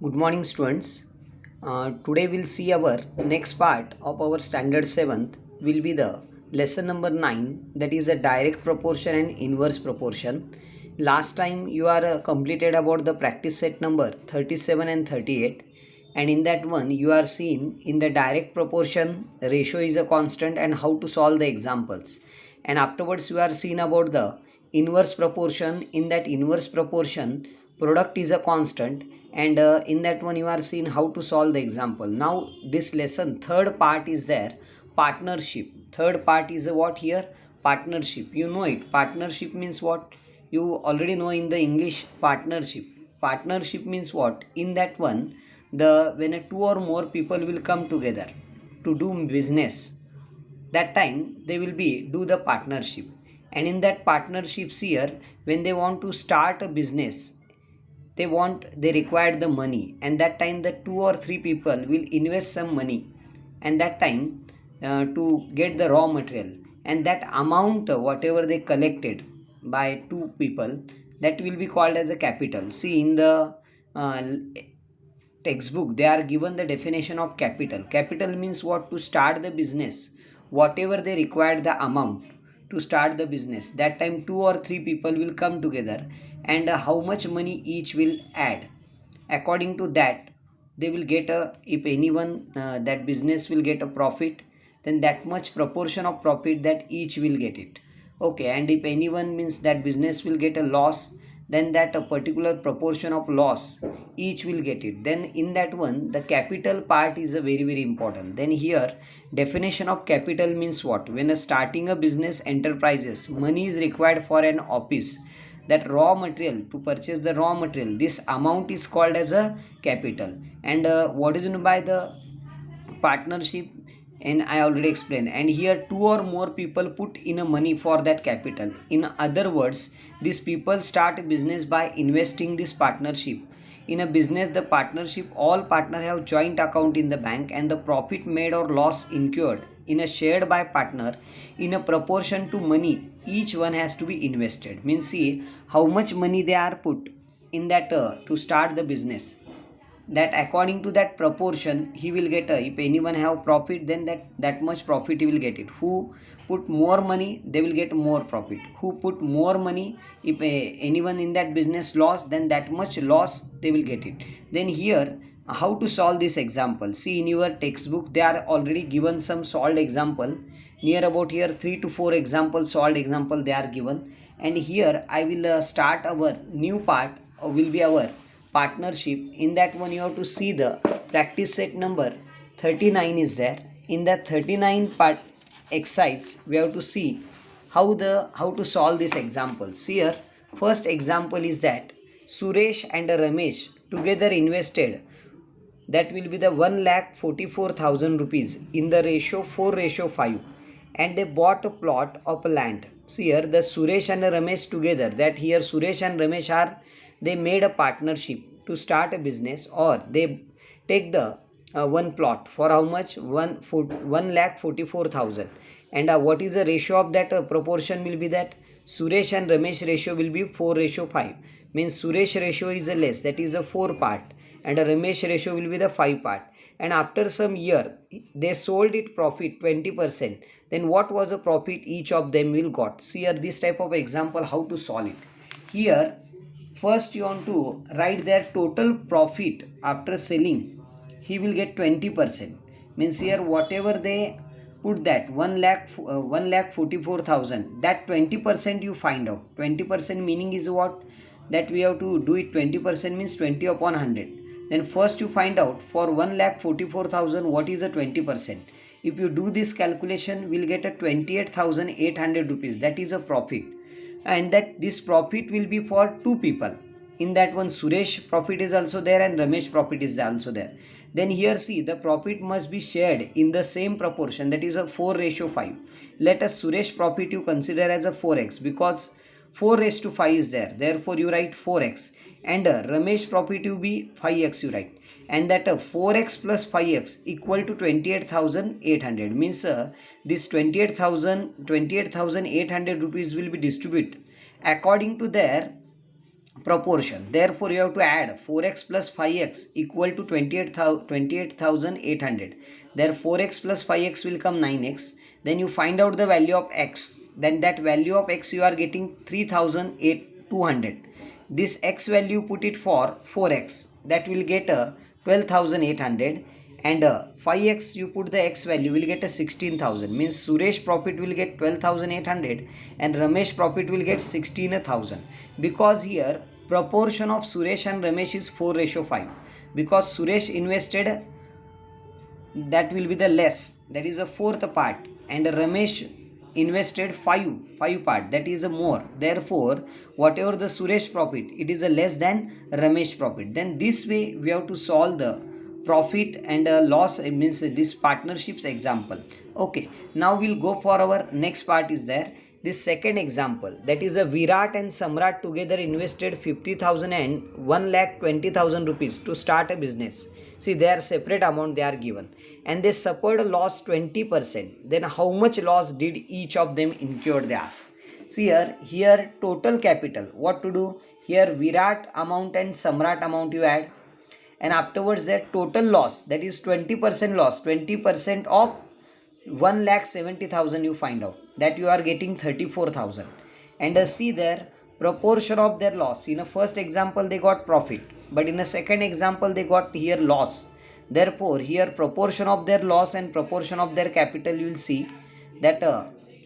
Good morning, students. Today we'll see our next part of our standard 7th will be the lesson number 9, that is the direct proportion and inverse proportion. Last time you are completed about the practice set number 37 and 38, and in that one you are seen in the direct proportion ratio is a constant and how to solve the examples. And afterwards you are seen about the inverse proportion. In that inverse proportion product is a constant, and in that one you are seeing how to solve the example. Now this lesson third part is there, partnership. Third part is a what here? Partnership. You know it. Partnership means what? You already know in the English. Partnership. Partnership means what? In that one, the when a two or more people will come together to do business, that time they will be do the partnership. And in that partnerships here, when they want to start a business, they require the money, and that time the two or three people will invest some money, and that time to get the raw material, and that amount whatever they collected by two people, that will be called as a capital. See, in the uh, textbook they are given the definition of capital. Capital means what? To start the business, whatever they require the amount to start the business, that time two or three people will come together, and how much money each will add, according to that they will get a, if anyone that business will get a profit, then that much proportion of profit that each will get it. Okay, and if anyone means that business will get a loss, then that a particular proportion of loss each will get it. Then in that one the capital part is a very important. Then here definition of capital means what? When a starting a business enterprises, money is required for an office, that raw material, to purchase the raw material, this amount is called as a capital. And what is meant by the partnership? And I already explained. And here two or more people put in a money for that capital. In other words, these people start a business by investing this partnership. In a business, the partnership, all partner have joint account in the bank, and the profit made or loss incurred in a shared by partner in a proportion to money each one has to be invested. Means see how much money they are put in that to start the business, that according to that proportion he will get a, if anyone have profit, then that much profit he will get it. Who put more money, they will get more profit. Who put more money, if anyone in that business loss, then that much loss they will get it. Then here how to solve this example? See, in your textbook they are already given some solved example. Near about here 3 to 4 examples, solved example they are given. And here I will start our new part, will be our partnership. In that one you have to see the practice set number 39 is there. In that 39 part exercise we have to see how to solve this example. See here, first example is that Suresh and Ramesh together invested, that will be the 1,44,000 rupees in the ratio 4:5, and they bought a plot of land. See here, the Suresh and Ramesh together, that here Suresh and Ramesh are, they made a partnership to start a business, or they take the one plot for how much? 1,44,000. And what is the ratio of that proportion will be that Suresh and Ramesh ratio will be 4:5. Means Suresh ratio is a less, that is a 4 part, and a Ramesh ratio will be the 5 part. And after some year they sold it profit 20%. Then what was the profit each of them will got? See here, this type of example how to solve it. Here first you want to write their total profit after selling, he will get 20%. Means here whatever they put, that 1,44,000, that 20% you find out. 20% meaning is what? That we have to do it, 20% means 20 upon 100. Then first you find out for 1,44,000 what is the 20%. If you do this calculation, we'll get a 28,800 rupees, that is a profit. And that this profit will be for two people. In that one Suresh profit is also there and Ramesh profit is also there. Then here see, the profit must be shared in the same proportion, that is a 4:5. Let us Suresh profit you consider as a 4x, because 4:5 is there, therefore you write 4x. And Ramesh profit you be 5x you write. And that 4x plus 5x equal to 28,800. Means this 28,800 rupees will be distributed according to their proportion. Therefore, you have to add 4x plus 5x equal to 28,800. There 4x plus 5x will come 9x. Then you find out the value of x. Then that value of x you are getting 3,200. This x value put it for 4x. That will get a 12,800. And 5x you put the x value will get a 16,000. Means Suresh profit will get 12,800 and Ramesh profit will get 16,000. Because here proportion of Suresh and Ramesh is 4:5. Because Suresh invested, that will be the less, that is a fourth part, and Ramesh invested 5 part, that is a more. Therefore, whatever the Suresh profit, it is a less than Ramesh profit. Then this way we have to solve the profit and loss, means this partnerships example. Okay, now we'll go for our next part is there. This second example, that is a Virat and Samrat together invested 50,000 and 1,20,000 rupees to start a business. See, they are separate amount they are given and they suffered a loss 20%. Then how much loss did each of them incur, they ask. See here total capital, what to do? Here Virat amount and Samrat amount you add, and afterwards their total loss, that is 20% loss, 20% of 1,70,000 you find out, that you are getting 34,000. And see there proportion of their loss. In a first example they got profit, but in a second example they got here loss. Therefore here proportion of their loss and proportion of their capital, you will see that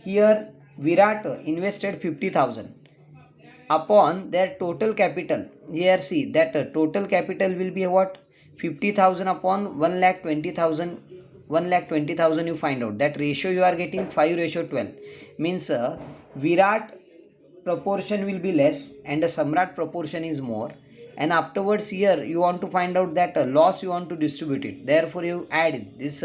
here Virat invested 50,000 upon their total capital. Here see that total capital will be what? 50,000 upon 1,20,000. 1,20,000 you find out, that ratio you are getting 5:12. Means Virat proportion will be less and the Samrat proportion is more. And afterwards here you want to find out that loss you want to distribute it. Therefore you add this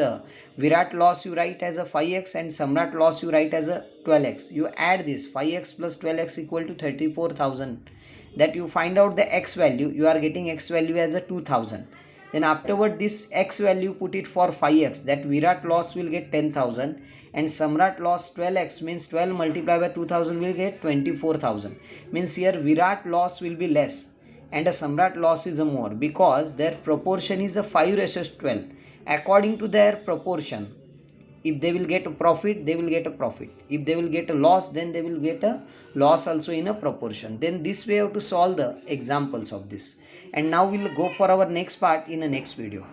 Virat loss you write as a 5x and Samrat loss you write as a 12x. You add this 5x plus 12x equal to 34,000. That you find out the x value, you are getting x value as a 2,000. Then afterward this x value put it for 5x, that Virat loss will get 10,000 and Samrat loss 12x, means 12 multiplied by 2,000 will get 24,000. Means here Virat loss will be less and a Samrat loss is a more, because their proportion is a 5:12. According to their proportion, if they will get a profit, they will get a profit. If they will get a loss, then they will get a loss also in a proportion. Then this way you have to solve the examples of this. And now we'll go for our next part in the next video.